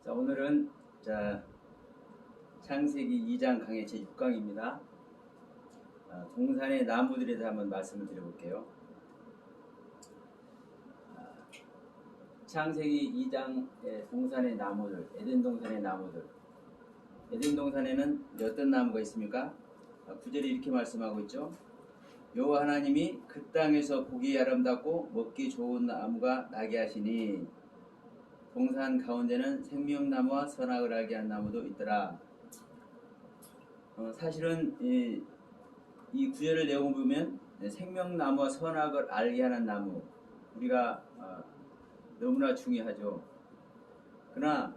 자, 오늘은 창세기 2장 강의 제6강입니다. 동산의 나무들에 대해 한번 말씀을 드려볼게요. 창세기 2장의 동산의 나무들, 에덴 동산의 나무들. 에덴 동산에는 어떤 나무가 있습니까? 9절에 이렇게 말씀하고 있죠. 여호와 하나님이 그 땅에서 보기 아름답고 먹기 좋은 나무가 나게 하시니 동산 가운데는 생명나무와 선악을 알게 한 나무도 있더라. 사실은 이 구절을 내용을 보면 생명나무와 선악을 알게 하는 나무, 우리가 너무나 중요하죠. 그러나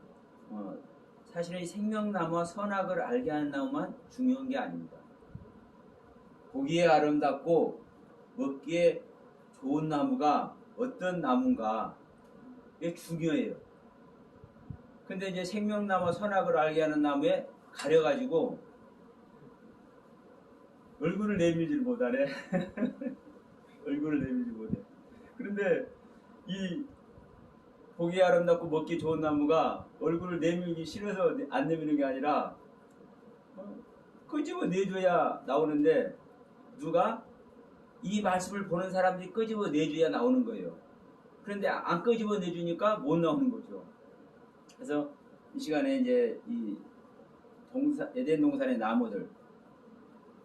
사실은 이 생명나무와 선악을 알게 하는 나무만 중요한 게 아닙니다. 보기에 아름답고 먹기에 좋은 나무가 어떤 나무인가, 이게 중요해요. 근데 이제 생명나무와 선악을 알게 하는 나무에 가려가지고 얼굴을 내밀질 못하네. 얼굴을 내밀지 못해. 그런데 이 보기 아름답고 먹기 좋은 나무가 얼굴을 내밀기 싫어서 안 내미는 게 아니라 끄집어 내줘야 나오는데, 누가? 이 말씀을 보는 사람들이 끄집어 내줘야 나오는 거예요. 그런데 안 끄집어 내주니까 못 나오는 거죠. 그래서 이 시간에 이제 이 에덴 동산의 나무들,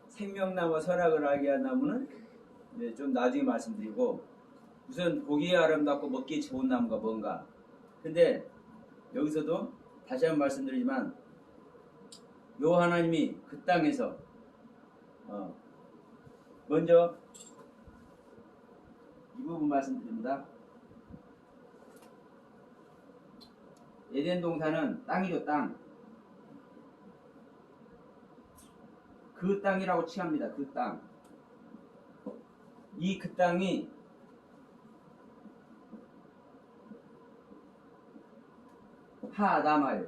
생명나무와 선악을 알게 한 나무는 이제 좀 나중에 말씀드리고, 우선 보기에 아름답고 먹기에 좋은 나무가 뭔가. 근데 여기서도 다시 한번 말씀드리지만, 여호와 하나님이 그 땅에서 먼저 이 부분 말씀드립니다. 에덴 동산은 땅이죠, 땅. 그 땅이라고 칭합니다. 그 땅. 그 땅이 하아다마예요.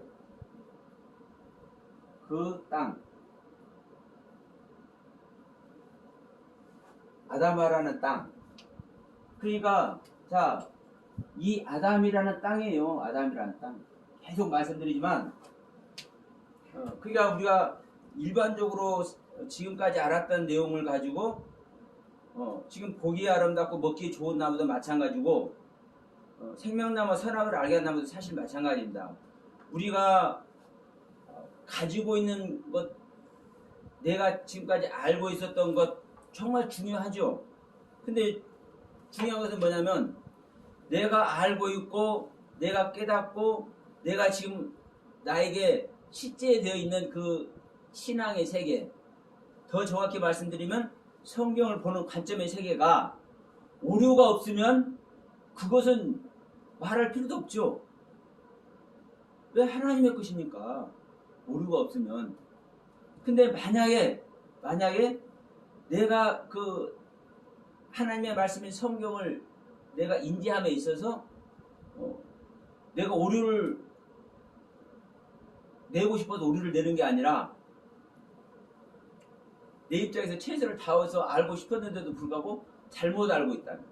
그 땅. 아다마라는 땅. 그러니까 이 아담이라는 땅이에요. 아담이라는 땅. 계속 말씀드리지만, 그러니까 우리가 일반적으로 지금까지 알았던 내용을 가지고 지금 보기에 아름답고 먹기에 좋은 나무도 마찬가지고, 생명나무 선악을 알게 한 나무도 사실 마찬가지입니다. 우리가 가지고 있는 것, 내가 지금까지 알고 있었던 것 정말 중요하죠. 근데 중요한 것은 뭐냐면, 내가 알고 있고 내가 깨닫고 내가 지금 나에게 실제되어 있는 그 신앙의 세계, 더 정확히 말씀드리면 성경을 보는 관점의 세계가 오류가 없으면 그것은 말할 필요도 없죠. 왜? 하나님의 것이니까. 오류가 없으면. 근데 만약에 내가 그 하나님의 말씀인 성경을 내가 인지함에 있어서 내가 오류를 내고 싶어서 오류를 내는 게 아니라, 내 입장에서 최선을 다해서 알고 싶었는데도 불구하고 잘못 알고 있다는,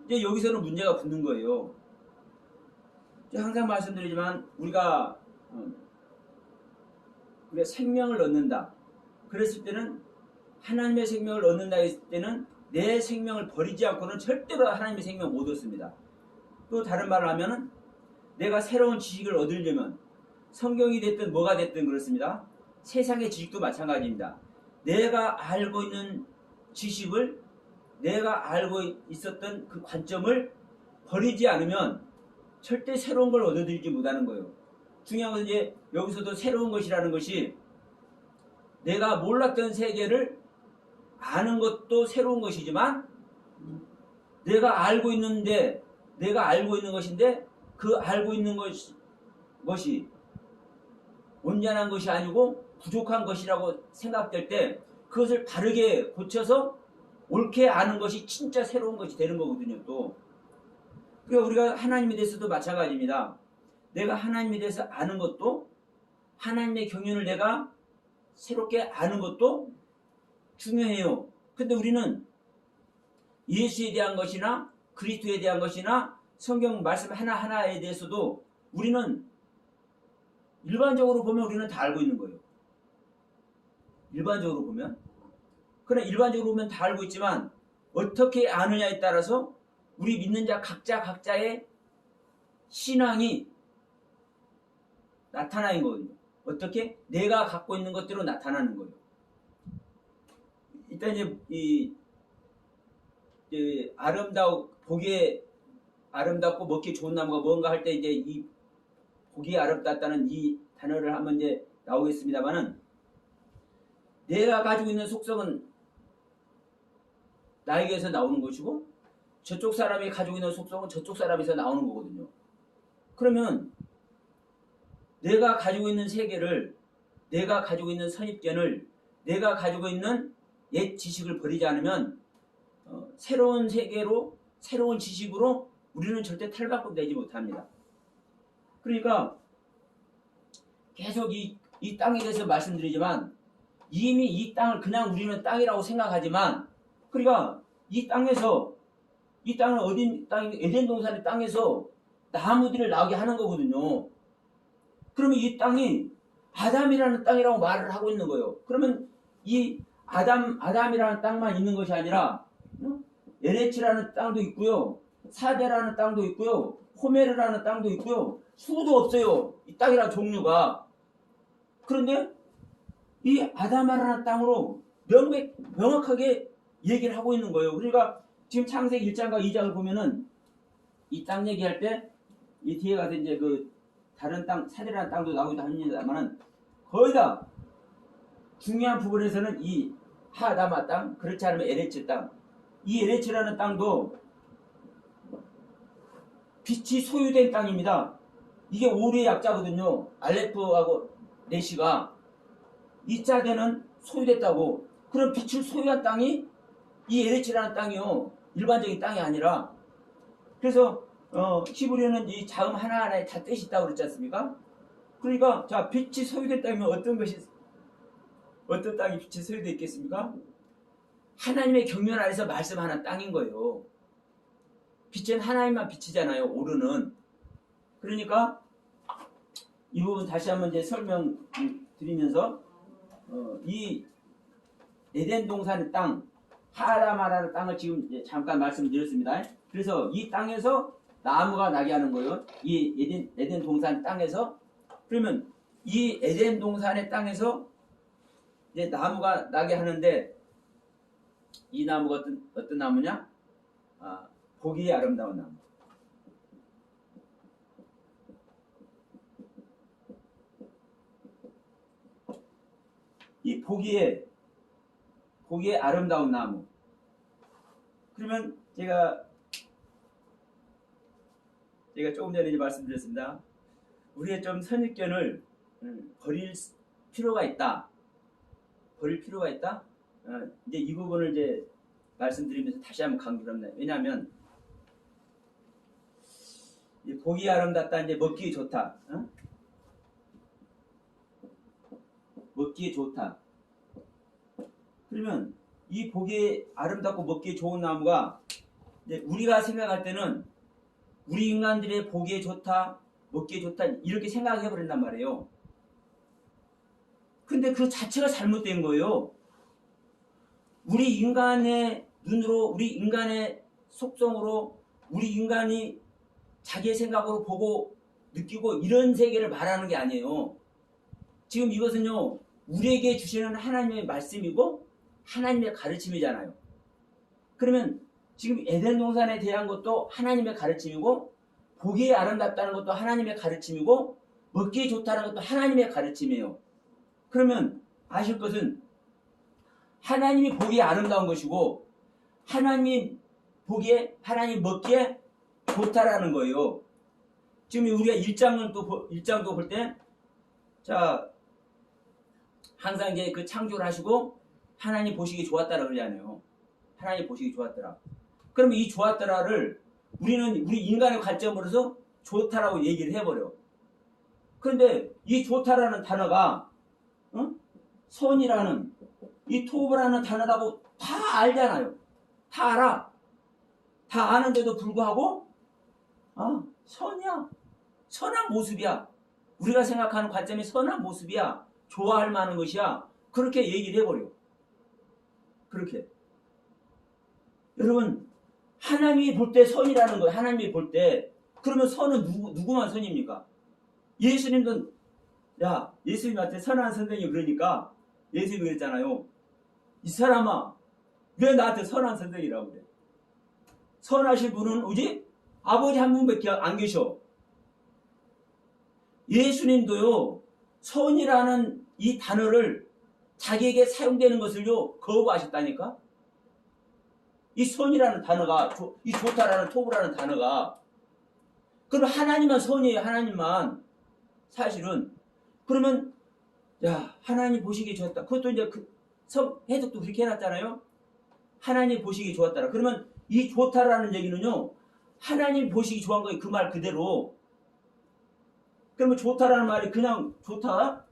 이제 여기서는 문제가 붙는 거예요. 항상 말씀드리지만, 우리가 생명을 얻는다 그랬을 때는, 하나님의 생명을 얻는다 했을 때는 내 생명을 버리지 않고는 절대로 하나님의 생명을 못 얻습니다. 또 다른 말을 하면은, 내가 새로운 지식을 얻으려면 성경이 됐든 뭐가 됐든 그렇습니다. 세상의 지식도 마찬가지입니다. 내가 알고 있는 지식을, 내가 알고 있었던 그 관점을 버리지 않으면 절대 새로운 걸 얻어들이지 못하는 거예요. 중요한 것은 이제 여기서도 새로운 것이라는 것이, 내가 몰랐던 세계를 아는 것도 새로운 것이지만, 내가 알고 있는 것인데 그 알고 있는 것이 온전한 것이 아니고 부족한 것이라고 생각될 때, 그것을 바르게 고쳐서 옳게 아는 것이 진짜 새로운 것이 되는 거거든요. 또 그러니까 우리가 하나님에 대해서도 마찬가지입니다. 내가 하나님에 대해서 아는 것도, 하나님의 경륜을 내가 새롭게 아는 것도 중요해요. 근데 우리는 예수에 대한 것이나 그리스도에 대한 것이나 성경 말씀 하나하나에 대해서도 우리는 일반적으로 보면 우리는 다 알고 있는 거예요. 일반적으로 보면. 그러나 일반적으로 보면 다 알고 있지만 어떻게 아느냐에 따라서 우리 믿는 자 각자의 신앙이 나타나는 거거든요. 어떻게? 내가 갖고 있는 것대로 나타나는 거예요. 일단 이제 보기에 아름답고 먹기 좋은 나무가 뭔가 할 때 이제 이 보기에 아름답다는 이 단어를 한번 이제 나오겠습니다만은 내가 가지고 있는 속성은 나에게서 나오는 것이고 저쪽 사람이 가지고 있는 속성은 저쪽 사람에서 나오는 거거든요. 그러면 내가 가지고 있는 세계를, 내가 가지고 있는 선입견을, 내가 가지고 있는 옛 지식을 버리지 않으면 새로운 세계로, 새로운 지식으로 우리는 절대 탈바꿈되지 못합니다. 그러니까 계속 이 땅에 대해서 말씀드리지만 이미 이 땅을 그냥 우리는 땅이라고 생각하지만 그러니까 이 땅은 어딘 땅이 에덴 동산의 땅에서 나무들을 나오게 하는 거거든요. 그러면 이 땅이 아담이라는 땅이라고 말을 하고 있는 거예요. 그러면 이 아담이라는 땅만 있는 것이 아니라 에레치라는 땅도 있고요. 사데라는 땅도 있고요. 호메르라는 땅도 있고요. 수도 없어요. 이 땅이라는 종류가. 그런데 이 아담이라는 땅으로 명확하게 얘기를 하고 있는 거예요. 그러니까 지금 창세기 1장과 2장을 보면은 이 땅 얘기할 때 이 뒤에 가서 이제 그 다른 땅, 사데라는 땅도 나오기도 합니다만은 거의 다 중요한 부분에서는 이 하다마 땅, 그렇지 않으면 에레츠 땅, 이 에레츠라는 땅도 빛이 소유된 땅입니다. 이게 오류의 약자거든요. 알레프하고 레시가 이 자대는 소유됐다고. 그럼 빛을 소유한 땅이 이 에레츠라는 땅이요. 일반적인 땅이 아니라. 그래서 히브리어는 이 자음 하나하나에 다 뜻이 있다고 그랬지 않습니까? 그러니까 자, 빛이 소유된 땅이면 어떤 땅이 빛이 소유되어 있겠습니까? 하나님의 경륜 아래서 말씀하는 땅인 거예요. 빛은 하나님만 빛이잖아요. 오르는. 그러니까 이 부분 다시 한번 이제 설명 드리면서 이 에덴 동산의 땅, 하라마라는 땅을 지금 이제 잠깐 말씀드렸습니다. 그래서 이 땅에서 나무가 나게 하는 거예요. 이 에덴 동산 땅에서. 그러면 이 에덴 동산의 땅에서 이제 나무가 나게 하는데 이 나무가 어떤 나무냐? 보기에 아름다운 나무. 이 보기에 아름다운 나무. 그러면 제가 조금 전에 이제 말씀드렸습니다. 우리의 좀 선입견을 버릴 필요가 있다. 이제 이 부분을 이제 말씀드리면서 다시 한번 강조를 합니다. 왜냐하면 보기 아름답다, 이제 먹기 좋다. 먹기에 좋다. 그러면 이 보기에 아름답고 먹기에 좋은 나무가 이제 우리가 생각할 때는 우리 인간들의 보기에 좋다, 먹기에 좋다 이렇게 생각해 버린단 말이에요. 근데 그 자체가 잘못된 거예요. 우리 인간의 눈으로, 우리 인간의 속성으로, 우리 인간이 자기의 생각으로 보고 느끼고 이런 세계를 말하는 게 아니에요. 지금 이것은요, 우리에게 주시는 하나님의 말씀이고 하나님의 가르침이잖아요. 그러면 지금 에덴 동산에 대한 것도 하나님의 가르침이고 보기에 아름답다는 것도 하나님의 가르침이고 먹기에 좋다는 것도 하나님의 가르침이에요. 그러면 아실 것은 하나님이 보기에 아름다운 것이고 하나님이 먹기에 좋다라는 거예요. 지금 우리가 1장도 볼 때 자, 항상 이제 그 창조를 하시고 하나님 보시기 좋았다라고 그러잖아요. 하나님 보시기 좋았더라. 그러면 이 좋았더라를 우리 인간의 관점으로서 좋다라고 얘기를 해버려. 그런데 이 좋다라는 단어가 선이라는 이 토브라는 단어라고 다 알잖아요. 다 알아. 다 아는데도 불구하고 선이야. 선한 모습이야. 우리가 생각하는 관점이 선한 모습이야. 좋아할 만한 것이야. 그렇게 얘기를 해버려. 그렇게. 여러분, 하나님이 볼 때 선이라는 거예요. 하나님이 볼 때. 그러면 선은 누구만 선입니까? 예수님도, 야, 예수님한테 선한 선생님 그러니까 예수님이 그랬잖아요. 이 사람아, 왜 나한테 선한 선생이라고 그래? 선하신 분은 오직 아버지 한 분밖에 안 계셔. 예수님도요, 선이라는 이 단어를 자기에게 사용되는 것을요, 거부하셨다니까? 이 선이라는 단어가, 이 좋다라는 토부라는 단어가, 그럼 하나님만 선이에요, 하나님만. 사실은. 그러면, 야, 하나님 보시기에 좋았다. 그것도 이제 해석도 그렇게 해놨잖아요? 하나님 보시기 좋았다라. 그러면 이 좋다라는 얘기는요, 하나님 보시기 좋은 거예요. 그 말 그대로. 그러면 좋다라는 말이 그냥 좋다?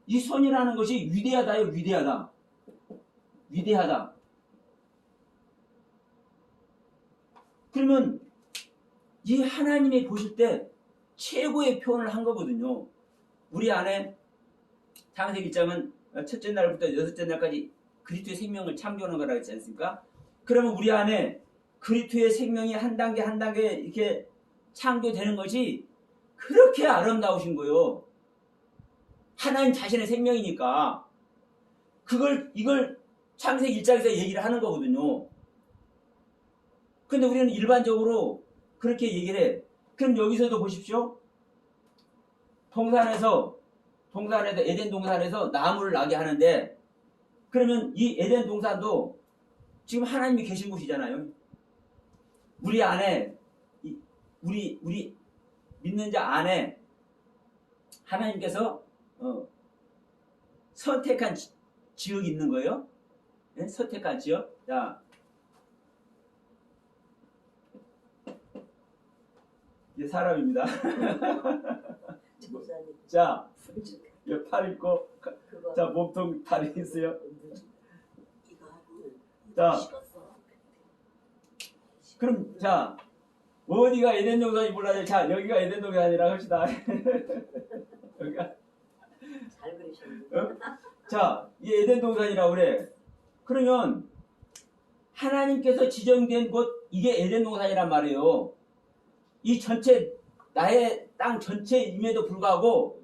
이 선이라는 것이 위대하다요, 위대하다. 위대하다. 그러면 이 하나님이 보실 때 최고의 표현을 한 거거든요. 우리 안에 창세기 1장은 첫째 날부터 여섯째 날까지 그리스도의 생명을 창조하는 거라고 했지 않습니까? 그러면 우리 안에 그리스도의 생명이 한 단계 한 단계 이렇게 창조되는 것이 그렇게 아름다우신 거예요. 하나님 자신의 생명이니까 이걸 창세기 1장에서 얘기를 하는 거거든요. 근데 우리는 일반적으로 그렇게 얘기를 해. 그럼 여기서도 보십시오. 동산에서 에덴 동산에서 나무를 나게 하는데, 그러면 이 에덴 동산도 지금 하나님이 계신 곳이잖아요. 우리 안에 우리 믿는 자 안에 하나님께서 선택한 지역이 있는 거예요. 네? 선택한 지역. 자, 이게 사람입니다. 자, 팔 있고, 자, 몸통 다리 있어요. 자, 그럼, 자, 어디가 에덴 동산이 몰라요? 자, 여기가 에덴 동산이라 합시다. 여기가. 잘 그리셨네. 자, 이게 에덴 동산이라고 그래. 그러면, 하나님께서 지정된 곳, 이게 에덴 동산이란 말이에요. 이 전체, 나의 땅 전체임에도 불구하고,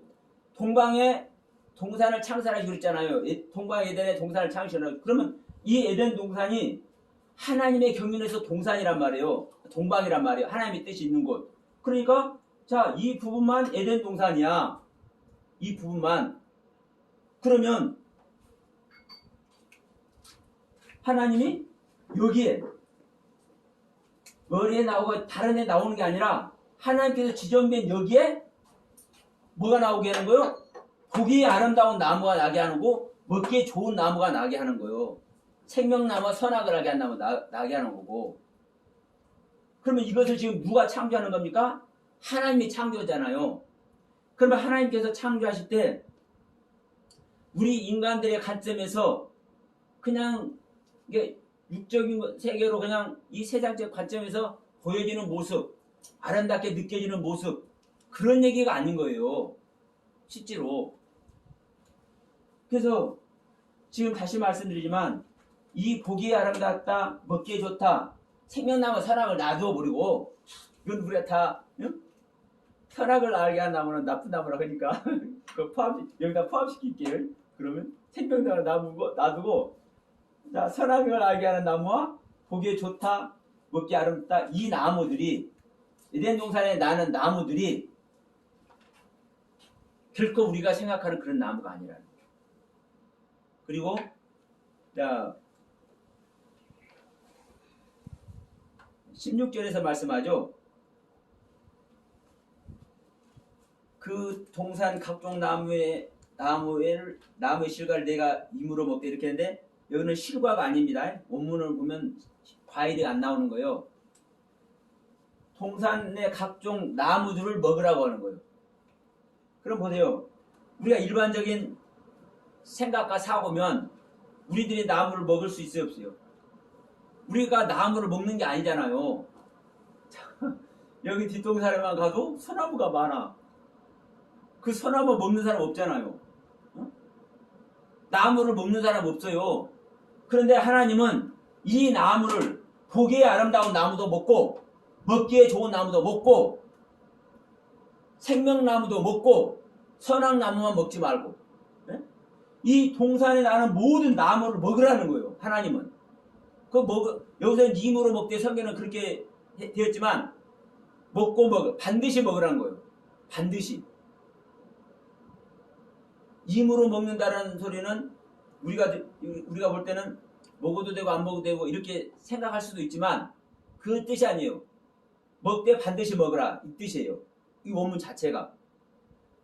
동방에 동산을 창설하시고 그랬잖아요. 동방 에덴에 동산을 창설하시고. 그러면 이 에덴 동산이 하나님의 경륜에서 동산이란 말이에요. 동방이란 말이에요. 하나님의 뜻이 있는 곳. 그러니까 자, 이 부분만 에덴 동산이야. 이 부분만. 그러면 하나님이 여기에 머리에 나오고 다른 데 나오는 게 아니라 하나님께서 지정된 여기에 뭐가 나오게 하는 거예요? 보기 아름다운 나무가 나게 하는 거고, 먹기에 좋은 나무가 나게 하는 거예요. 생명나무와 선악을 하게 한 나무 나게 하는 거고. 그러면 이것을 지금 누가 창조하는 겁니까? 하나님이 창조잖아요. 그러면 하나님께서 창조하실 때 우리 인간들의 관점에서 그냥 이게 육적인 세계로 그냥 이 세상적 관점에서 보여지는 모습, 아름답게 느껴지는 모습, 그런 얘기가 아닌 거예요. 실제로. 그래서 지금 다시 말씀드리지만 이 보기에 아름답다, 먹기에 좋다, 생명나무 선악을 놔두어 버리고, 이건 우리가 다 선악을 알게 한 나무는 나쁜 나무라고 하니까 그 여기다 포함시킬게요. 그러면 생명나무를 놔두고, 자, 선악을 알게 하는 나무와 보기에 좋다, 먹기 아름답다, 이 나무들이, 에덴 동산에 나는 나무들이 결코 우리가 생각하는 그런 나무가 아니라는 거예요. 그리고 자, 16절에서 말씀하죠. 그 동산 각종 나무의 실과를 내가 임으로 먹되 이렇게 했는데, 여기는 실과가 아닙니다. 원문을 보면 과일이 안 나오는 거예요. 동산의 각종 나무들을 먹으라고 하는 거예요. 그럼 보세요. 우리가 일반적인 생각과 사고면 우리들이 나무를 먹을 수 있어요, 없어요? 우리가 나무를 먹는 게 아니잖아요. 여기 뒷동산에만 가도 소나무가 많아. 그 소나무 먹는 사람 없잖아요. 어? 나무를 먹는 사람 없어요. 그런데 하나님은 이 나무를 보기에 아름다운 나무도 먹고 먹기에 좋은 나무도 먹고 생명나무도 먹고 선악나무만 먹지 말고 이 동산에 나는 모든 나무를 먹으라는 거예요. 하나님은. 여기서는 임으로 먹되 성경은 그렇게 되었지만 반드시 먹으라는 거예요. 반드시. 임으로 먹는다는 소리는 우리가 볼 때는 먹어도 되고 안 먹어도 되고 이렇게 생각할 수도 있지만 그 뜻이 아니에요. 먹되 반드시 먹으라 이 뜻이에요. 이 원문 자체가.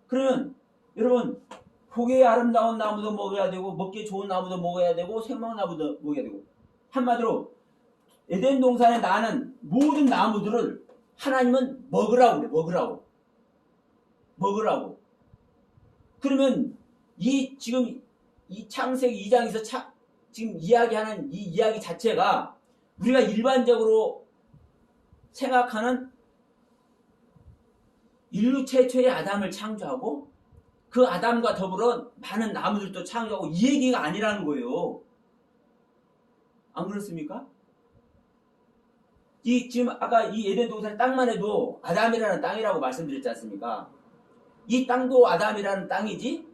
그러면 여러분 보기에 아름다운 나무도 먹어야 되고 먹기에 좋은 나무도 먹어야 되고 생명나무도 먹어야 되고 한마디로 에덴 동산에 나는 모든 나무들을 하나님은 먹으라고 그래. 먹으라고. 그러면 지금 이 창세기 2장에서 지금 이야기하는 이 이야기 자체가 우리가 일반적으로 생각하는 인류 최초의 아담을 창조하고 그 아담과 더불어 많은 나무들도 창조하고 이 얘기가 아니라는 거예요. 안 그렇습니까? 지금 아까 이 에덴 동산 땅만 해도 아담이라는 땅이라고 말씀드렸지 않습니까? 이 땅도 아담이라는 땅이지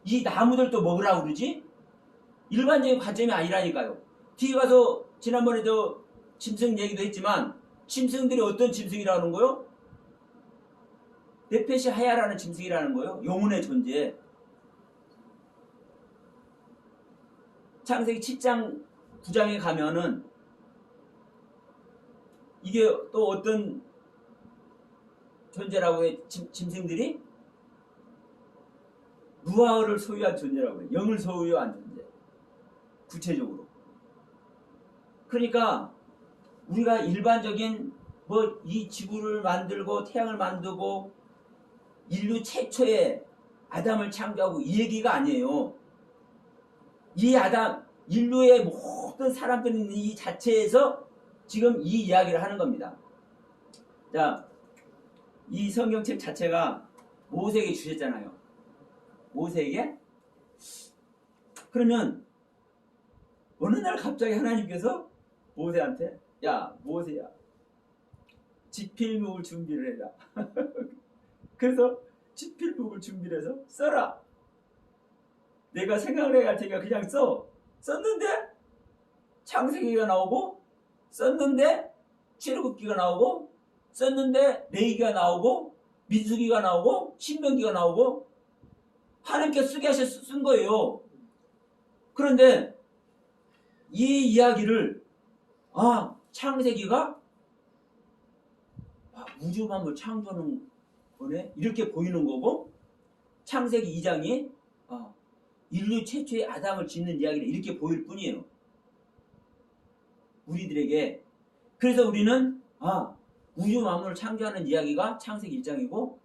이 나무들도 먹으라고 그러지? 일반적인 관점이 아니라니까요. 뒤에 가서 지난번에도 짐승 얘기도 했지만 짐승들이 어떤 짐승이라는 거요? 네펫이 하야라는 짐승이라는 거예요. 영혼의 존재. 창세기 7장 9장에 가면은 이게 또 어떤 존재라고 해? 짐승들이 루아를 소유한 존재라고 해요. 영을 소유한 존재. 구체적으로. 그러니까 우리가 일반적인 이 지구를 만들고 태양을 만들고 인류 최초의 아담을 창조하고 이 얘기가 아니에요. 인류의 모든 사람들이 있는 이 자체에서 지금 이 이야기를 하는 겁니다. 자, 이 성경책 자체가 모세에게 주셨잖아요. 모세에게? 그러면 어느 날 갑자기 하나님께서 모세한테 야 모세야 지필목을 준비를 해라. 그래서 지필목을 준비를 해서 써라. 내가 생각을 해갈 테니까 그냥 써. 썼는데 창세기가 나오고 썼는데 출애굽기가 나오고 썼는데 레위기가 나오고 민수기가 나오고 신명기가 나오고 하나님께서 쓰게 하셔서 쓴 거예요. 그런데 이 이야기를 창세기가 우주 만물 창조하는 거네 이렇게 보이는 거고 창세기 2장이 인류 최초의 아담을 짓는 이야기를 이렇게 보일 뿐이에요. 우리들에게. 그래서 우리는 우주 만물을 창조하는 이야기가 창세기 1장이고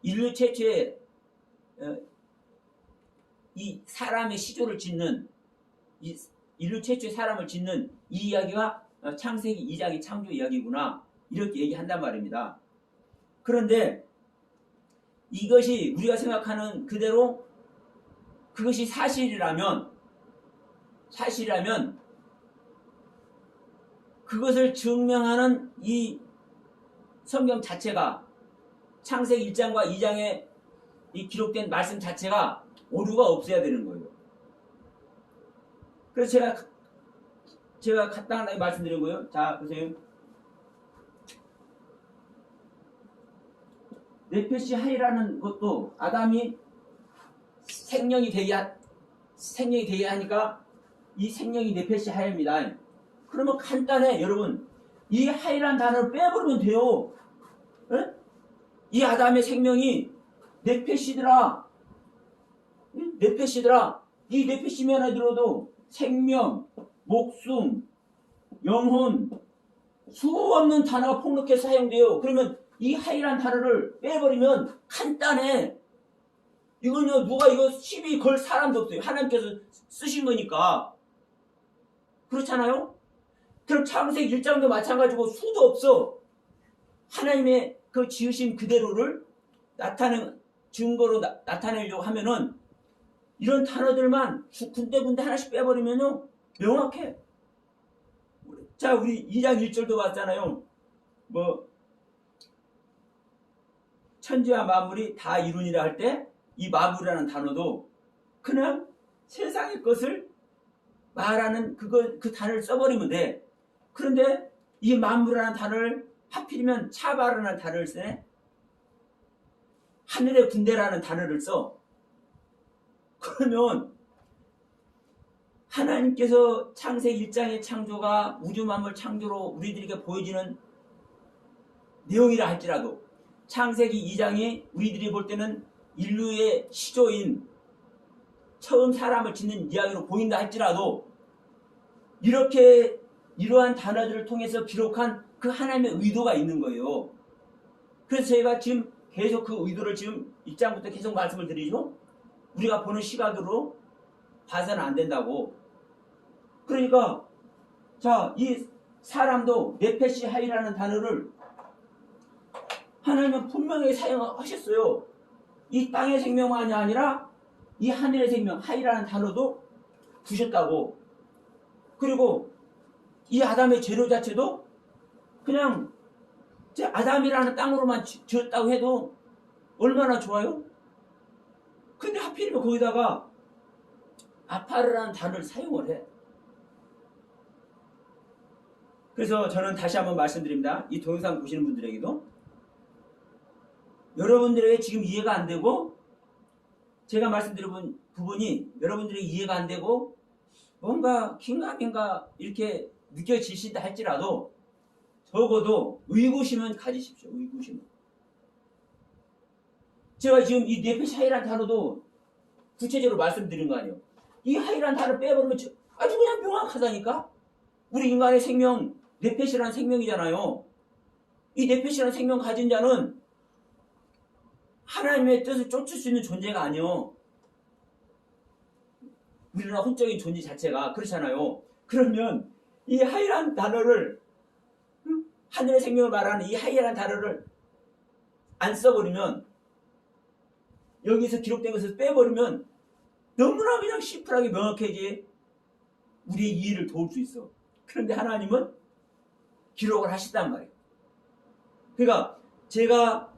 인류 최초의 이 사람의 시조를 짓는 인류 최초의 사람을 짓는 이 이야기가 창세기 2장의 창조 이야기구나 이렇게 얘기한단 말입니다. 그런데 이것이 우리가 생각하는 그대로 그것이 사실이라면 그것을 증명하는 이 성경 자체가 창세기 1장과 2장에 이 기록된 말씀 자체가 오류가 없어야 되는 거예요. 그래서 제가 간단하게 말씀드린 거예요. 자, 보세요. 네펫이 하이라는 것도 아담이 생명이 되게 하니까 이 생명이 네펫이 하입니다. 그러면 간단해, 여러분. 이 하이란 단어를 빼버리면 돼요. 에? 이 아담의 생명이 네펫이더라. 네펫이더라. 이 네펫이면 들어도 생명, 목숨, 영혼, 수 없는 단어가 폭넓게 사용돼요. 그러면 이 하이란 단어를 빼버리면 간단해. 이건요, 누가 이거 시비 걸 사람도 없어요. 하나님께서 쓰신 거니까. 그렇잖아요? 그럼 창세기 1장도 마찬가지고 수도 없어. 하나님의 그 지으신 그대로를 증거로 나타내려고 하면은 이런 단어들만 군데군데 하나씩 빼버리면요 명확해. 자, 우리 2장 1절도 봤잖아요. 뭐 천지와 만물이 다 이루니라 할 때 이 만물이라는 단어도 그냥 세상의 것을 말하는 그 단어를 써버리면 돼. 그런데 이 만물이라는 단어를 하필이면 차바라는 단어를 쓰네. 하늘의 군대라는 단어를 써. 그러면 하나님께서 창세기 1장의 창조가 우주 만물 창조로 우리들에게 보여지는 내용이라 할지라도 창세기 2장이 우리들이 볼 때는 인류의 시조인 처음 사람을 짓는 이야기로 보인다 할지라도 이렇게 이러한 단어들을 통해서 기록한 그 하나님의 의도가 있는 거예요. 그래서 저희가 지금 계속 그 의도를 지금 1장부터 계속 말씀을 드리죠. 우리가 보는 시각으로 봐서는 안 된다고. 그러니까 자, 이 사람도 네페시 하이라는 단어를 하나님은 분명히 사용하셨어요. 이 땅의 생명만이 아니라 이 하늘의 생명 하이라는 단어도 두셨다고. 그리고 이 아담의 죄로 자체도 그냥 아담이라는 땅으로만 지었다고 해도 얼마나 좋아요? 근데 하필이면 거기다가 아파르라는 단어를 사용을 해. 그래서 저는 다시 한번 말씀드립니다. 이 동영상 보시는 분들에게도 여러분들에게 지금 이해가 안 되고 제가 말씀드린 부분이 여러분들에게 이해가 안 되고 뭔가 긴가민가 이렇게 느껴지신다 할지라도 적어도 의구심은 가지십시오. 의구심은. 제가 지금 이 네페시 하이라는 단어도 구체적으로 말씀드린 거 아니에요. 이 하이라는 단어 빼버리면 아주 그냥 명확하다니까. 우리 인간의 생명 네페시라는 생명이잖아요. 이 네페시라는 생명 가진 자는 하나님의 뜻을 쫓을 수 있는 존재가 아니요. 우리나라 혼적인 존재 자체가 그렇잖아요. 그러면 이 하이라는 단어를 하늘의 생명을 말하는 이 하이라는 단어를 안 써버리면 여기서 기록된 것을 빼버리면 너무나 그냥 심플하게 명확하게 우리의 이해를 도울 수 있어. 그런데 하나님은 기록을 하시단 말이에요. 그러니까 제가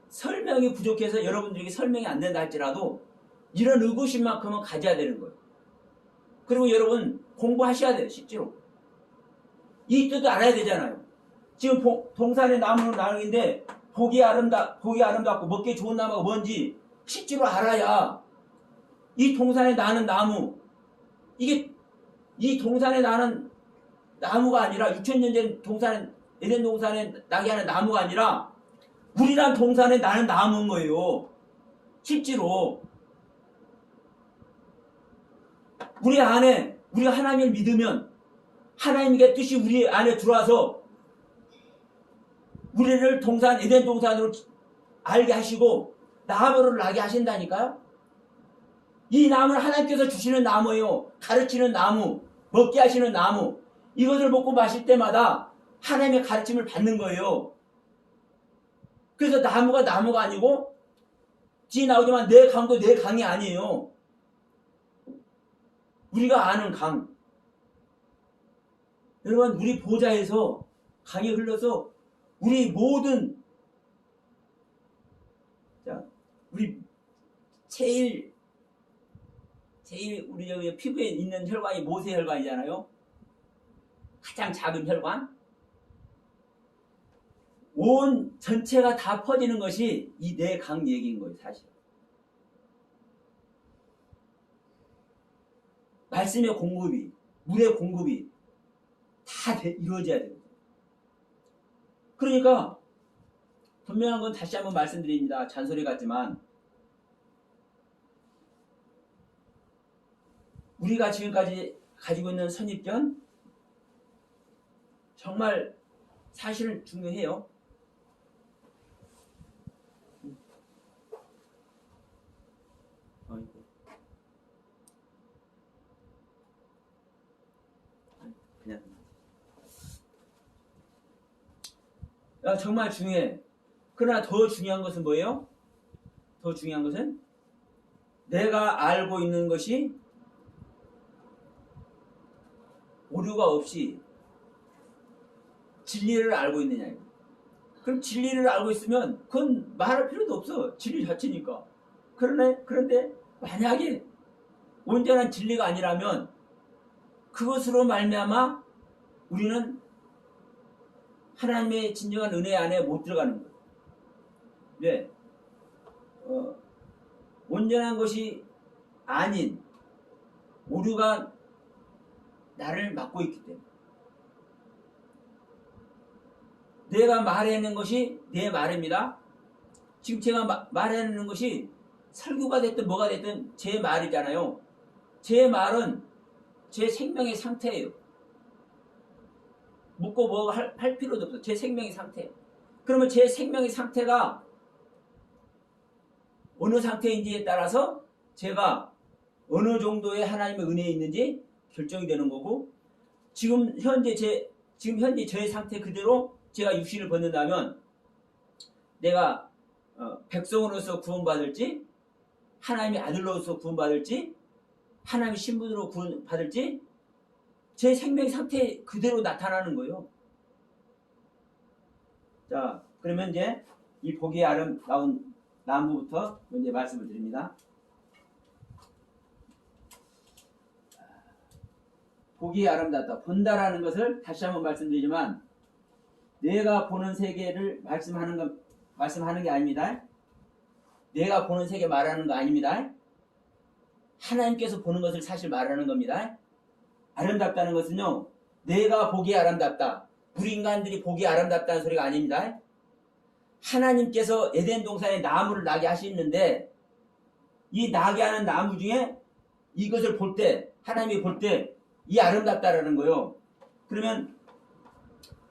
설명이 부족해서 여러분들에게 설명이 안 된다 할지라도 이런 의구심만큼은 가져야 되는 거예요. 그리고 여러분 공부하셔야 돼요. 실제로. 이 뜻도 알아야 되잖아요. 지금 동산의 나무는 나무인데 보기 아름답고 먹기 좋은 나무가 뭔지 실제로 알아야 이 동산에 나는 나무, 이게 이 동산에 나는 나무가 아니라 6,000년 전 동산에 에덴 동산에 나게 하는 나무가 아니라 우리란 동산에 나는 나무인 거예요. 실제로 우리 안에 우리가 하나님을 믿으면 하나님의 뜻이 우리 안에 들어와서 우리를 동산 에덴 동산으로 알게 하시고 나무를 나게 하신다니까요. 이 나무는 하나님께서 주시는 나무예요. 가르치는 나무, 먹게 하시는 나무. 이것을 먹고 마실 때마다 하나님의 가르침을 받는 거예요. 그래서 나무가 나무가 아니고 뒤에 나오지만 내 강도 내 강이 아니에요. 우리가 아는 강. 여러분 우리 보좌에서 강이 흘러서 우리 모든 우리 제일 우리 여기 피부에 있는 혈관이 모세혈관이잖아요. 가장 작은 혈관. 온 전체가 다 퍼지는 것이 이 내 강 얘기인 거예요. 사실. 말씀의 공급이, 물의 공급이 다 이루어져야 돼요. 그러니까 분명한 건 다시 한번 말씀드립니다. 잔소리 같지만 우리가 지금까지 가지고 있는 선입견 정말 사실은 중요해요. 그냥 정말 중요해. 그러나 더 중요한 것은 뭐예요? 더 중요한 것은 내가 알고 있는 것이 오류가 없이 진리를 알고 있느냐. 그럼 진리를 알고 있으면 그건 말할 필요도 없어. 진리 자체니까. 그런데 만약에 온전한 진리가 아니라면 그것으로 말미암아 우리는 하나님의 진정한 은혜 안에 못 들어가는 거예요. 왜? 온전한 것이 아닌 오류가 나를 막고 있기 때문에 내가 말해내는 것이 내 말입니다. 지금 제가 말해내는 것이 설교가 됐든 뭐가 됐든 제 말이잖아요. 제 말은 제 생명의 상태예요. 묻고 뭐 할 필요도 없어. 제 생명의 상태. 그러면 제 생명의 상태가 어느 상태인지에 따라서 제가 어느 정도의 하나님의 은혜에 있는지 결정이 되는 거고, 지금 현재 저의 상태 그대로 제가 육신을 벗는다면 내가 백성으로서 구원받을지, 하나님의 아들로서 구원받을지, 하나님의 신분으로 구원받을지 제 생명의 상태 그대로 나타나는 거예요. 자, 그러면 이제 이 보기의 아름다운 나무부터 이제 말씀을 드립니다. 보기에 아름답다. 본다라는 것을 다시 한번 말씀드리지만 내가 보는 세계를 말씀하는 게 아닙니다. 내가 보는 세계 말하는 거 아닙니다. 하나님께서 보는 것을 사실 말하는 겁니다. 아름답다는 것은요, 내가 보기에 아름답다, 우리 인간들이 보기에 아름답다는 소리가 아닙니다. 하나님께서 에덴 동산에 나무를 나게 하시는데 이 나게 하는 나무 중에 이것을 볼 때, 하나님이 볼 때 이 아름답다라는 거예요. 그러면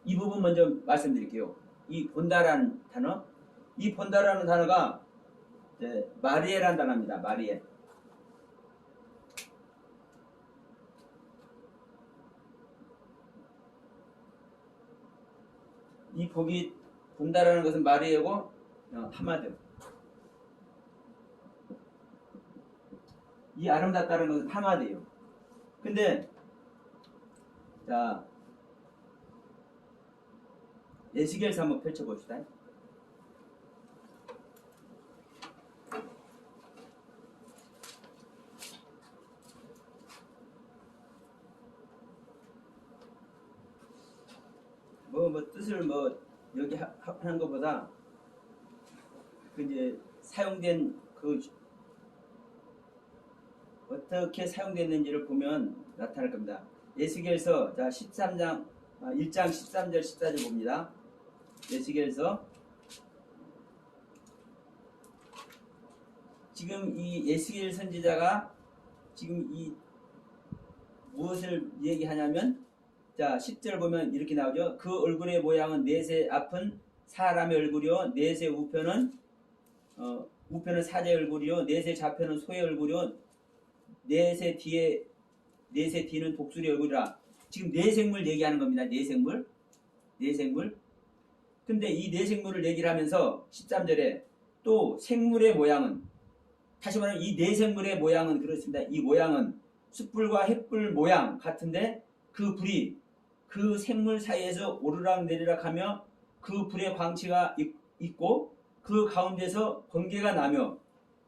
이 부분 먼저 말씀드릴게요. 이 본다라는 단어, 이 본다라는 단어가 마리에라는 단어입니다. 마리에. 이 복이 본다라는 것은 마리에고 하마드. 이 아름답다는 것은 하마드예요. 근데 자, 에스겔서 한번 펼쳐봅시다. 뜻을 여기 하는 것보다 그 이제 사용된 어떻게 사용됐는지를 보면 나타날 겁니다. 에스겔서 13장 1장 13절 14절 봅니다. 에스겔서 지금 이 에스겔 선지자가 지금 이 무엇을 얘기하냐면, 자 10절 보면 이렇게 나오죠. 그 얼굴의 모양은 넷의 앞은 사람의 얼굴이요, 넷의 우편은 사자의 얼굴이요, 넷의 좌편은 소의 얼굴이요, 넷의 뒤는 독수리 얼굴이라. 지금 뇌생물 얘기하는 겁니다. 뇌생물. 근데 이 뇌생물을 얘기를 하면서 13절에 또 생물의 모양은, 다시 말하면 이 뇌생물의 모양은 그렇습니다. 이 모양은 숯불과 횃불 모양 같은데 그 불이 그 생물 사이에서 오르락 내리락 하며 그 불의 광치가 있고 그 가운데서 번개가 나며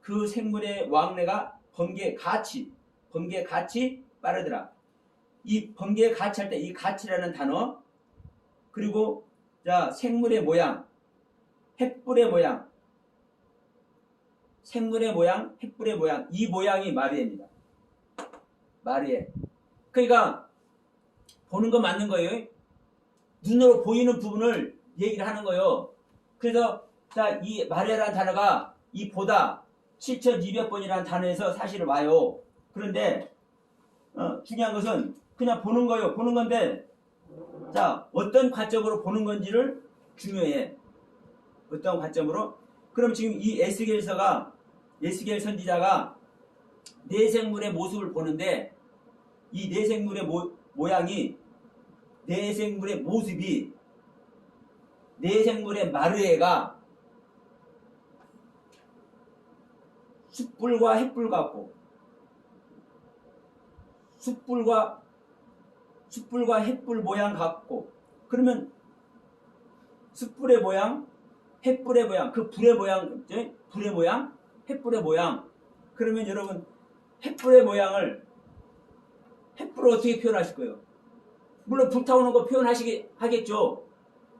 그 생물의 왕래가 번개같이 빠르더라. 이 번개같이 할 때 이 같이라는 단어, 그리고 자 생물의 모양, 횃불의 모양, 생물의 모양, 횃불의 모양, 이 모양이 마리에입니다. 마리에. 그러니까 보는 거 맞는 거예요. 눈으로 보이는 부분을 얘기를 하는 거예요. 그래서 자, 이 마리에라는 단어가 이 보다 7200번이라는 단어에서 사실 와요. 그런데 중요한 것은 그냥 보는 거예요. 보는 건데, 자 어떤 관점으로 보는 건지를 중요해. 어떤 관점으로? 그럼 지금 이 에스겔 선지자가 내생물의 모습을 보는데, 이 내생물의 모양이, 내생물의 모습이, 내생물의 마르에가 숯불과 햇불 같고, 숯불과 햇불 모양 같고, 그러면 숯불의 모양, 햇불의 모양, 그 불의 모양, 불의 모양, 햇불의 모양. 그러면 여러분 햇불의 모양을 햇불을 어떻게 표현하실 거예요? 물론 불타오는 거 하겠죠.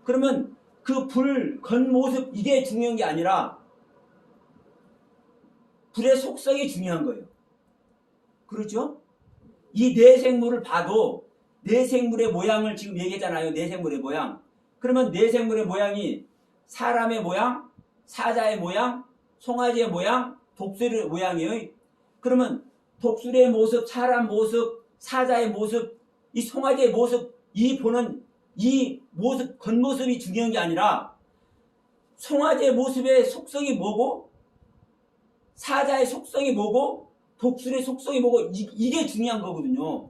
그러면 그 불 겉모습 이게 중요한 게 아니라 불의 속성이 중요한 거예요. 그렇죠? 이 내생물을 봐도 내생물의 모양을 지금 얘기했잖아요. 내생물의 모양. 그러면 내생물의 모양이 사람의 모양, 사자의 모양, 송아지의 모양, 독수리의 모양이에요. 그러면 독수리의 모습, 사람 모습, 사자의 모습, 이 송아지의 모습, 이 보는 이 모습, 겉모습이 중요한 게 아니라 송아지의 모습의 속성이 뭐고, 사자의 속성이 뭐고, 독수리의 속성이 뭐고, 이게 중요한 거거든요.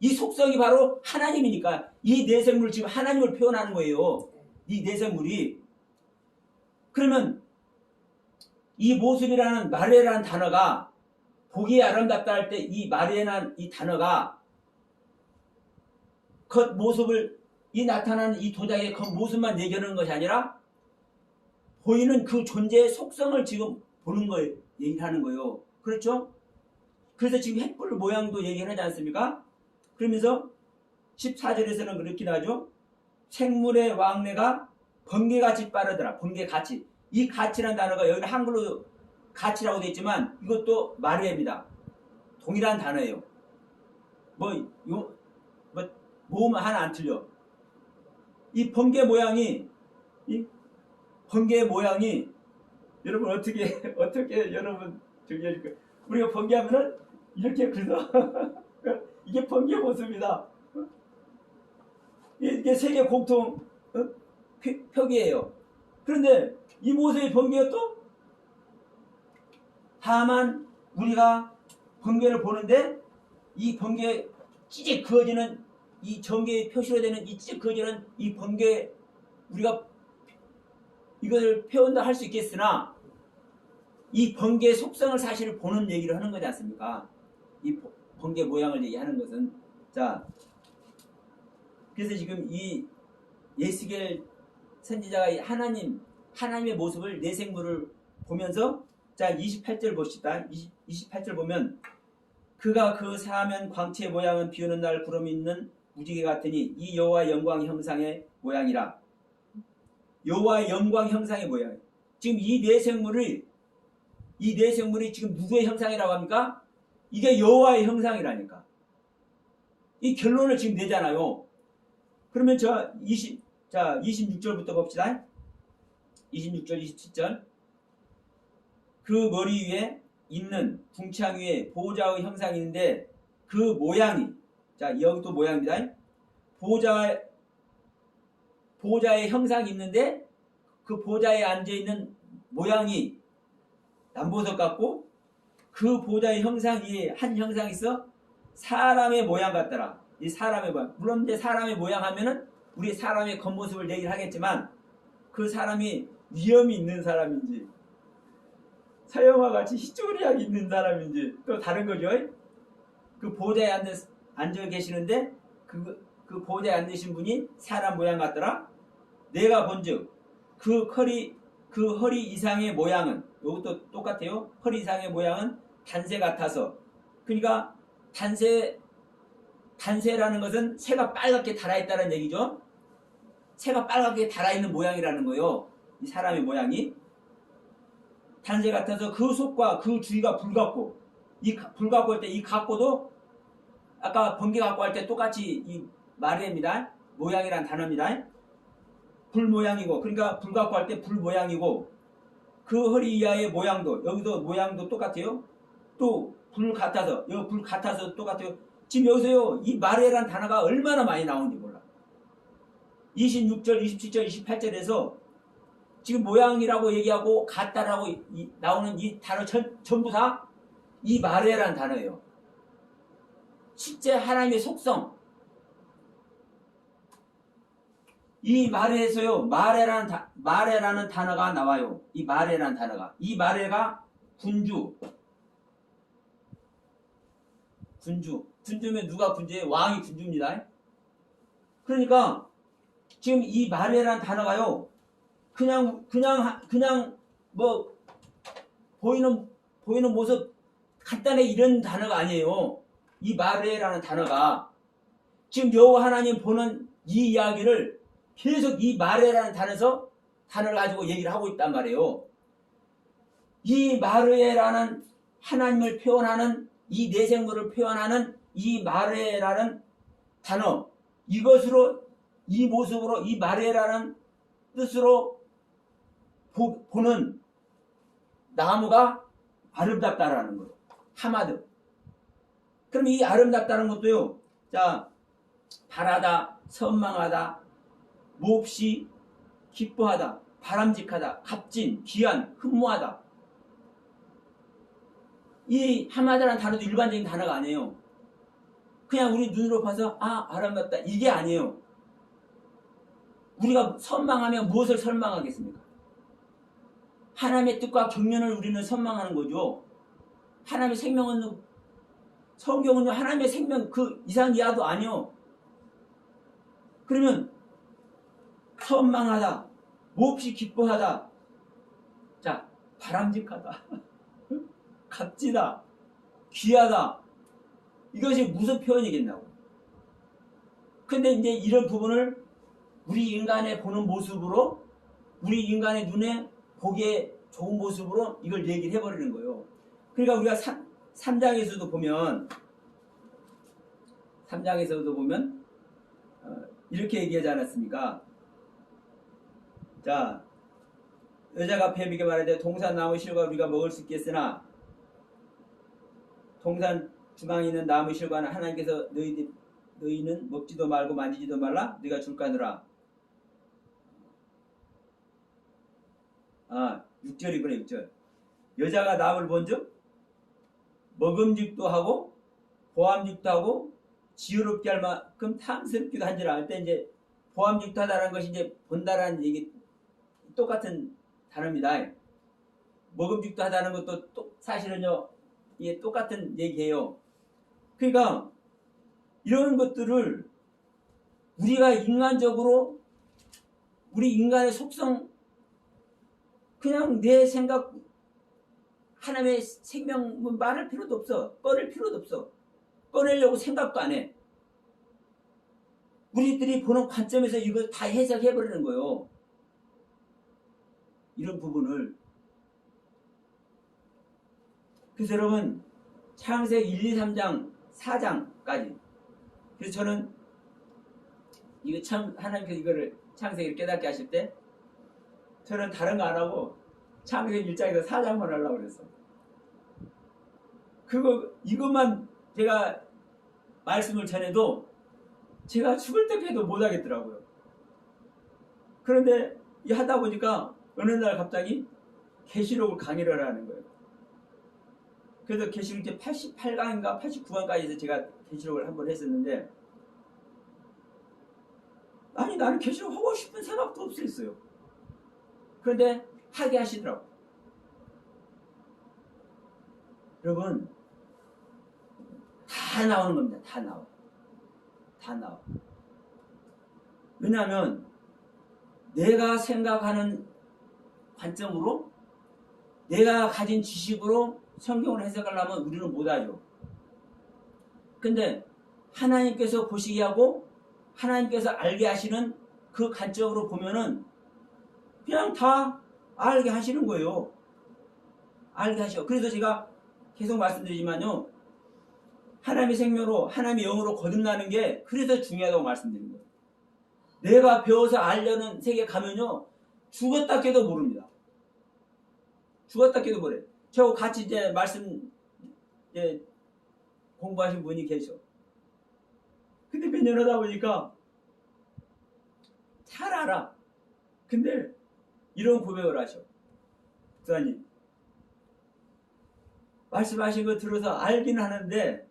이 속성이 바로 하나님이니까 이 내생물 지금 하나님을 표현하는 거예요. 이 내생물이. 그러면 이 모습이라는 마레라는 단어가 보기에 아름답다 할 때 이 마레라는 이 단어가 겉모습을 이 나타나는 이 도자기의 겉모습만 얘기하는 것이 아니라 보이는 그 존재의 속성을 지금 보는 걸 얘기하는 거예요. 그렇죠? 그래서 지금 햇불 모양도 얘기를 하지 않습니까? 그러면서 14절에서는 그렇게 하죠. 생물의 왕래가 번개같이 빠르더라. 번개같이. 이 같이라는 단어가 여기는 한글로 같이라고 되어 있지만 이것도 마레입니다. 동일한 단어예요. 모음 하나 안 틀려. 이 번개 모양이 여러분 어떻게 여러분 저기 해줄까요? 우리가 번개하면은 이렇게 그래서 이게 번개 모습이다. 이게 세계 공통 표기예요. 그런데 이 모습이 번개가 또 다만 우리가 번개를 보는데 이 번개 찌직 그어지는 이 전개의 표시로 되는 이 찌직 그어지는 이 번개 우리가 이것을 표현도 할 수 있겠으나 이 번개의 속성을 사실 보는 얘기를 하는 거지 않습니까? 이 번개 모양을 얘기하는 것은 자 그래서 지금 이 예스겔 선지자가 하나님의 모습을 내생물을 보면서 자 28절 봅시다. 28절 보면 그가 그 사면 광채의 모양은 비오는 날 구름이 있는 무지개 같으니 이 여호와의 영광 형상의 모양이라. 여호와의 영광 형상의 모양. 지금 이 내생물이 지금 누구의 형상이라고 합니까? 이게 여호와의 형상이라니까. 이 결론을 지금 내잖아요. 그러면 26절부터 봅시다. 26절, 27절. 그 머리 위에 있는 궁창 위에 보호자의 형상이 있는데 그 모양이 자 여기 또 모양입니다. 보호자의 형상이 있는데 그 보호자에 앉아있는 모양이 남보석 같고 그 보호자의 형상 위에 한 형상이 있어 사람의 모양 같더라. 이 사람의 모양. 물론 이제 사람의 모양 하면은 우리 사람의 겉모습을 얘기를 하겠지만 그 사람이 위험이 있는 사람인지 서영화 같이 희조리하게 있는 사람인지 또 다른 거죠. 그 보호자에 앉아 계시는데 그 보호자에 앉으신 분이 사람 모양 같더라. 내가 본즉 그 허리 이상의 모양은 이것도 똑같아요. 허리 이상의 모양은 단새 같아서 그러니까 단새라는 것은 새가 빨갛게 달아있다는 얘기죠. 새가 빨갛게 달아있는 모양이라는 거예요. 이 사람의 모양이 단새 같아서 그 속과 그 주위가 불같고 이 불같고 할 때 이 같고도 아까 번개 같고 할 때 똑같이 이 말입니다. 모양이란 단어입니다. 불 모양이고 그러니까 불같고 할 때 불 모양이고 그 허리 이하의 모양도 여기도 모양도 똑같아요. 또 불 같아서 여기 불 같아서 똑같아요. 지금 여기서요 이 마레란 단어가 얼마나 많이 나오는지 몰라. 26절, 27절, 28절에서 지금 모양이라고 얘기하고 같다라고 나오는 이 단어 전부 다 이 마레란 단어예요. 실제 하나님의 속성. 이 마레에서요 마레라는 단어가 나와요. 이 마레라는 단어가. 이 마레가 군주. 군주면 누가 군주예요? 왕이 군주입니다. 그러니까 지금 이 마레라는 단어가요. 그냥 뭐 보이는 모습 간단히 이런 단어가 아니에요. 이 마레라는 단어가 지금 여호와 하나님 보는 이 이야기를 계속 이 마레라는 단어를 가지고 얘기를 하고 있단 말이에요. 이 마르에라는 하나님을 표현하는 이 내생물을 표현하는 이 마르에라는 단어, 이것으로 이 모습으로 이 마르에라는 뜻으로 보는 나무가 아름답다라는 거예요. 하마드. 그럼 이 아름답다는 것도요. 자, 바라다, 선망하다, 몹시, 기뻐하다, 바람직하다, 값진, 귀한, 흠모하다. 이 하마드라는 단어도 일반적인 단어가 아니에요. 그냥 우리 눈으로 봐서 아름답다 이게 아니에요. 우리가 선망하면 무엇을 선망하겠습니까? 하나님의 뜻과 경륜을 우리는 선망하는 거죠. 하나님의 생명은 성경은요 하나님의 생명 그 이상 이하도 아니요. 그러면 선망하다, 몹시 기뻐하다, 자 바람직하다, 값지다, 귀하다. 이것이 무슨 표현이겠냐고. 근데 이제 이런 부분을 우리 인간의 보는 모습으로, 우리 인간의 눈에 보기에 좋은 모습으로 이걸 얘기를 해버리는 거예요. 그러니까 우리가 3장에서도 보면 이렇게 얘기하지 않았습니까? 자, 여자가 뱀에게 말하되 동산 나무 실과 우리가 먹을 수 있겠으나 동산 중앙에 있는 나무 실과는 하나님께서 너희는 먹지도 말고 만지지도 말라 네가 줄까느라. 6절이구나. 6절. 여자가 나무를 본즉 먹음직도 하고 보암직도 하고 지혜롭게 할 만큼 탐스럽기도 한지라 할 때 이제 보암직도 하다라는 것이 이제 본다라는 얘기 똑같은 단어입니다. 먹음직도 하다는 것도 사실은요 이게 똑같은 얘기예요. 그러니까 이런 것들을 우리가 인간적으로 우리 인간의 속성 그냥 내 생각 하나님의 생명 말할 필요도 없어. 꺼낼 필요도 없어. 꺼내려고 생각도 안 해. 우리들이 보는 관점에서 이걸 다 해석해버리는 거예요. 이런 부분을. 그래서 여러분 창세기 1, 2, 3장 4장까지 그래서 저는 이거 참 하나님께서 이거를 창세기를 깨닫게 하실 때 저는 다른 거 안 하고 창세기 1장에서 4장만 하려고 그랬어. 이것만 제가 말씀을 전해도 제가 죽을 때까지도 못 하겠더라고요. 그런데 이 하다 보니까 어느 날 갑자기 계시록을 강의를 하는 거예요. 그래서 계시록 이제 88강인가 89강까지 해서 제가 계시록을 한번 했었는데 아니 나는 계시록 하고 싶은 생각도 없었어요. 그런데 하게 하시더라고요. 여러분 다 나오는 겁니다. 다 나와. 왜냐하면 내가 생각하는 관점으로 내가 가진 지식으로 성경을 해석하려면 우리는 못하죠. 근데 하나님께서 보시게 하고 하나님께서 알게 하시는 그 관점으로 보면은 그냥 다 알게 하시는 거예요. 알게 하셔. 그래서 제가 계속 말씀드리지만요. 하나님의 생명으로 하나님의 영으로 거듭나는 게 그래서 중요하다고 말씀드린 거예요. 내가 배워서 알려는 세계 가면요. 죽었다 깨도 모릅니다. 죽었다 깨도 모르요. 저하고 같이 이제 말씀 공부하신 분이 계셔. 근데 몇 년 하다 보니까 잘 알아. 근데 이런 고백을 하셔. 목사님 말씀하신 거 들어서 알긴 하는데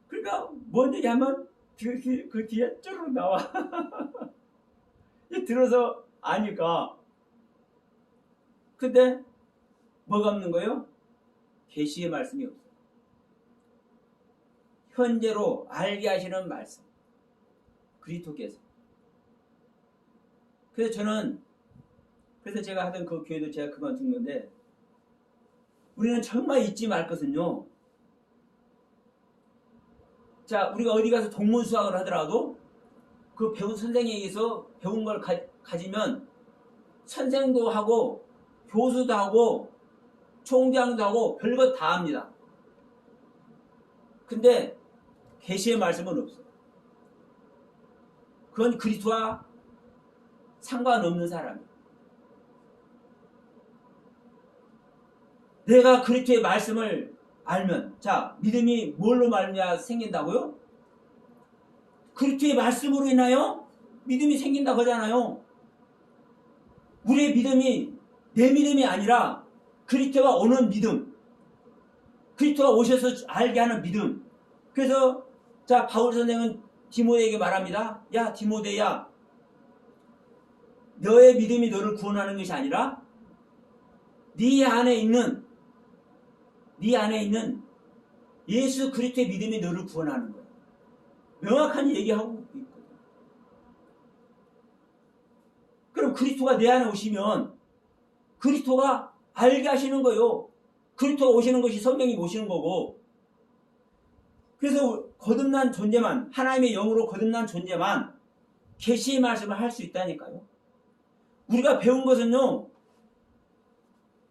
그러니까 뭔 얘기하면 그 뒤에 쭈르륵 나와. 들어서 아니까. 근데 뭐가 없는 거예요? 계시의 말씀이 없어요. 현재로 알게 하시는 말씀. 그리스도께서. 그래서 제가 하던 그 교회도 제가 그만둔 건데, 우리는 정말 잊지 말 것은요. 자, 우리가 어디 가서 동문수학을 하더라도 그 배운 선생에게서 배운 걸 가지면 선생도 하고 교수도 하고 총장도 하고 별것 다 합니다. 근데 계시의 말씀은 없어. 그건 그리스도와 상관없는 사람이에요. 내가 그리스도의 말씀을 알면, 자, 믿음이 뭘로 말미암아 생긴다고요? 그리스도의 말씀으로 인하여 믿음이 생긴다고 하잖아요. 우리의 믿음이 내 믿음이 아니라 그리스도가 오는 믿음, 그리스도가 오셔서 알게 하는 믿음. 그래서 자, 바울 선생은 디모데에게 말합니다. 야, 디모데야, 너의 믿음이 너를 구원하는 것이 아니라 네 안에 있는 예수 그리스도의 믿음이 너를 구원하는 거예요. 명확한 얘기하고 있거든요. 그럼 그리스도가 내 안에 오시면 그리스도가 알게 하시는 거예요. 그리스도가 오시는 것이 성령이 오시는 거고. 그래서 거듭난 존재만, 하나님의 영으로 거듭난 존재만 계시의 말씀을 할 수 있다니까요. 우리가 배운 것은요,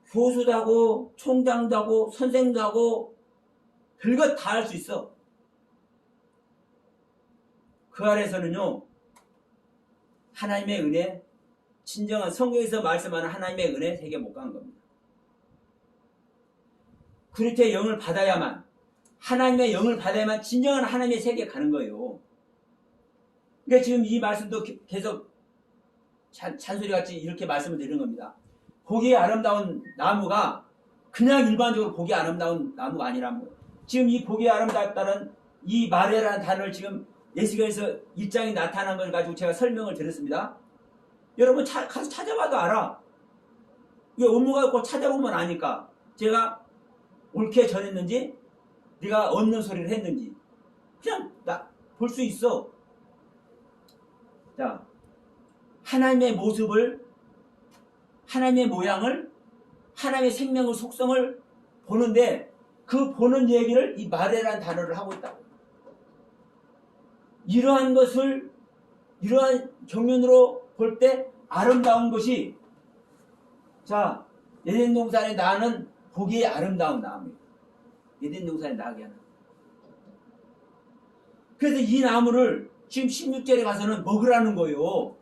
교수도 하고 총장도 하고 선생도 하고 별것 다 할 수 있어. 그 아래서는요, 하나님의 은혜, 진정한 성경에서 말씀하는 하나님의 은혜 세계 못 가는 겁니다. 그리스도의 영을 받아야만, 하나님의 영을 받아야만 진정한 하나님의 세계에 가는 거예요. 그러니까 지금 이 말씀도 계속 잔소리같이 이렇게 말씀을 드리는 겁니다. 보기에 아름다운 나무가 그냥 일반적으로 보기에 아름다운 나무가 아니란 거예요. 지금 이 보기에 아름답다는 이 마레라는 단어를 지금 예수께서 일장이 나타난 걸 가지고 제가 설명을 드렸습니다. 여러분 가서 찾아봐도 알아. 이게 업무가 있고 찾아보면 아니까. 제가 옳게 전했는지 네가 없는 소리를 했는지 그냥 볼 수 있어. 자, 하나님의 모습을, 하나님의 모양을, 하나님의 생명의 속성을 보는데 그 보는 얘기를 이 마레라는 단어를 하고 있다고. 이러한 것을, 이러한 경륜으로 볼 때 아름다운 것이, 자, 에덴 동산에 나는 보기에 아름다운 나무예요. 에덴 동산에 나게 하는. 그래서 이 나무를 지금 16절에 가서는 먹으라는 거예요.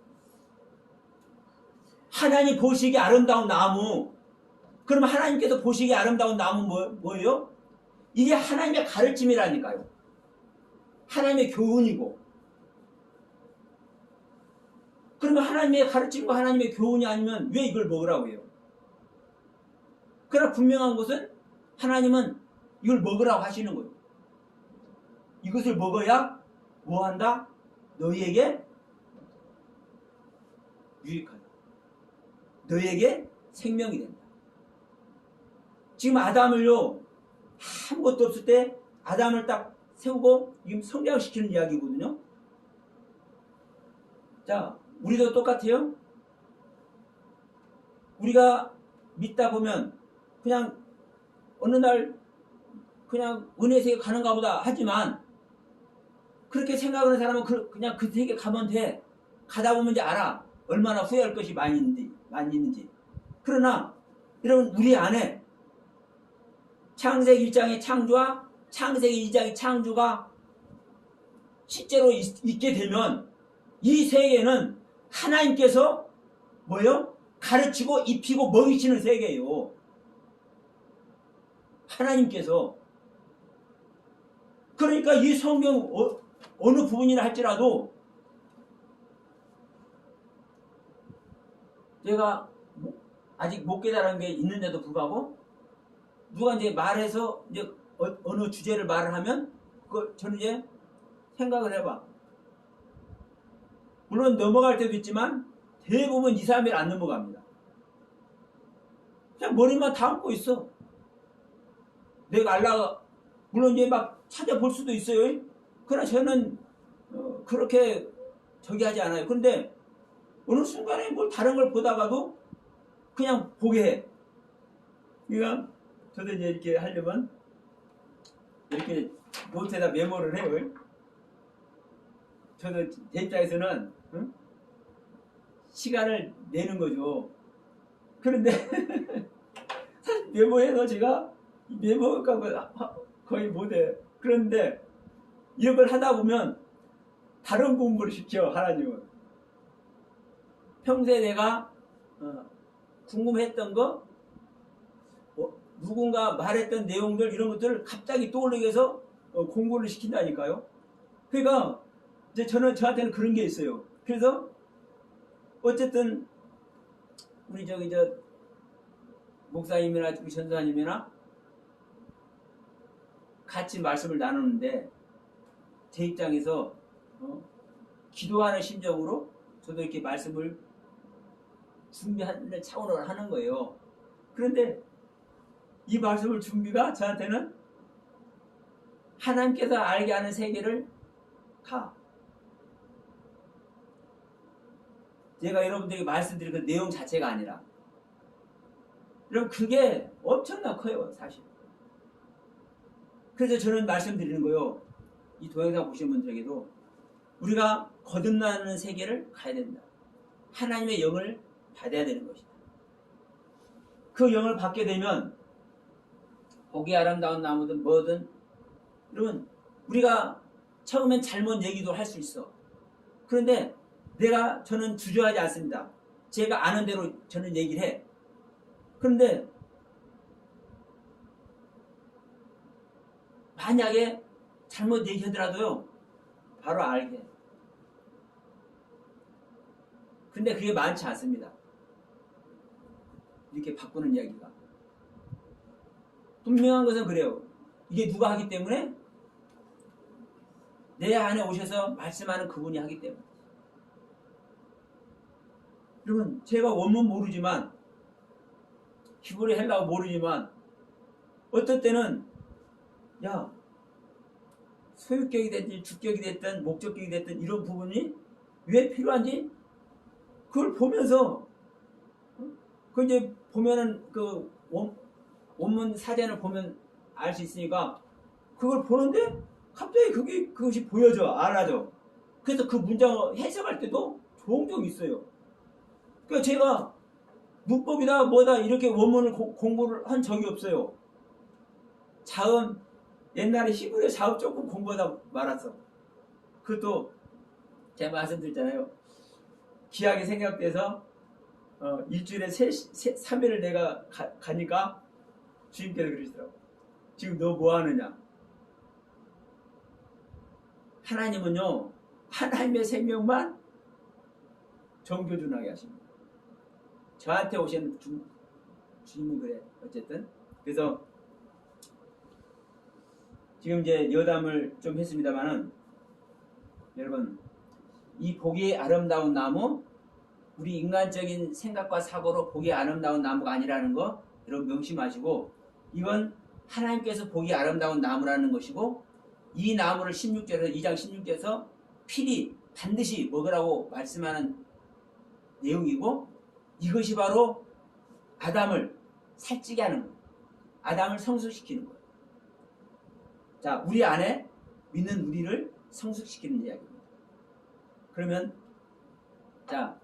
하나님 보시기에 아름다운 나무. 그러면 하나님께서 보시기에 아름다운 나무 뭐예요? 이게 하나님의 가르침이라니까요. 하나님의 교훈이고. 그러면 하나님의 가르침과 하나님의 교훈이 아니면 왜 이걸 먹으라고 해요? 그러나 분명한 것은 하나님은 이걸 먹으라고 하시는 거예요. 이것을 먹어야 뭐 한다? 너희에게 유익하다. 너희에게 생명이 된다. 지금 아담을요, 아무것도 없을 때 아담을 딱 세우고 지금 성장시키는 이야기거든요. 자, 우리도 똑같아요. 우리가 믿다 보면 그냥 어느 날 그냥 은혜 세계 가는가 보다 하지만 그렇게 생각하는 사람은 그냥 그 세계 가면 돼. 가다 보면 이제 알아. 얼마나 후회할 것이 많이 있는지. 그러나 여러분, 우리 안에 창세기 1장의 창조와 창세기 2장의 창조가 실제로 있게 되면 이 세계는 하나님께서 뭐예요? 가르치고 입히고 먹이시는 세계예요. 하나님께서. 그러니까 이 성경 어느 부분이나 할지라도 제가 아직 못 깨달은 게 있는데도 불구하고 누가 이제 말해서 이제 어느 주제를 말을 하면 그걸 저는 이제 생각을 해봐. 물론 넘어갈 때도 있지만 대부분 2, 3일 안 넘어갑니다. 그냥 머리만 담고 있어. 내가 알라 물론 이제 막 찾아볼 수도 있어요. 그러나 저는 그렇게 저기 하지 않아요. 그런데 어느 순간에 뭘 다른 걸 보다가도 그냥 보게 해. 그러니까 저도 이제 이렇게 하려면 이렇게 노트에다 메모를 해요. 저도 제 입장에서는 시간을 내는 거죠. 그런데 사실 메모해서 제가 메모가 거의 못해. 그런데 이런 걸 하다 보면 다른 공부를 시켜 하나님은. 평소에 내가 궁금했던 거 누군가 말했던 내용들 이런 것들을 갑자기 떠올리게 해서 공부를 시킨다니까요. 그러니까 이제 저한테는 그런 게 있어요. 그래서 어쨌든 우리 목사님이나 우리 전사님이나 같이 말씀을 나누는데 제 입장에서 기도하는 심정으로 저도 이렇게 말씀을 준비하는 차원으로 하는 거예요. 그런데 이 말씀을 준비가 저한테는 하나님께서 알게 하는 세계를 가. 제가 여러분들에게 말씀드린 그 내용 자체가 아니라 여러분 그게 엄청나 커요 사실. 그래서 저는 말씀드리는 거예요. 이 동영상 보시는 분들에게도 우리가 거듭나는 세계를 가야 된다. 하나님의 영을 받아야 되는 것이다. 그 영을 받게 되면 보기 아름다운 나무든 뭐든 여러분 우리가 처음엔 잘못 얘기도 할 수 있어. 그런데 저는 주저하지 않습니다. 제가 아는 대로 저는 얘기를 해. 그런데 만약에 잘못 얘기하더라도요 바로 알게 해. 근데 그게 많지 않습니다. 이렇게 바꾸는 이야기가. 분명한 것은 그래요. 이게 누가 하기 때문에? 내 안에 오셔서 말씀하는 그분이 하기 때문에. 여러분 제가 원문 모르지만 히브리 헬라어 모르지만 어떨 때는 소유격이 됐든 주격이 됐든 목적격이 됐든 이런 부분이 왜 필요한지 그걸 보면서 그 이제 보면은 그 원문 사전을 보면 알 수 있으니까 그걸 보는데 갑자기 그것이 보여져 알아져. 그래서 그 문장을 해석할 때도 종종 있어요. 그러니까 제가 문법이다 뭐다 이렇게 원문을 공부를 한 적이 없어요. 자음 옛날에 히브리 자음 조금 공부하다 말았어. 그것도 제가 말씀드렸잖아요. 기약이 생각돼서 일주일에 3일을 내가 가니까 주님께서 그러시더라고. 지금 너 뭐 하느냐? 하나님은요 하나님의 생명만 정교준하게 하십니다. 저한테 오신 주님은 그래. 어쨌든 그래서 지금 이제 여담을 좀 했습니다만은 여러분 이 보기 아름다운 나무 우리 인간적인 생각과 사고로 보기 아름다운 나무가 아니라는 거 여러분 명심하시고 이건 하나님께서 보기 아름다운 나무라는 것이고 이 나무를 16절에서 2장 16절에서 필히 반드시 먹으라고 말씀하는 내용이고 이것이 바로 아담을 살찌게 하는 거예요. 아담을 성숙시키는 거예요. 자, 우리 안에 믿는 우리를 성숙시키는 이야기입니다. 그러면 자,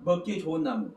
먹기 좋은 나무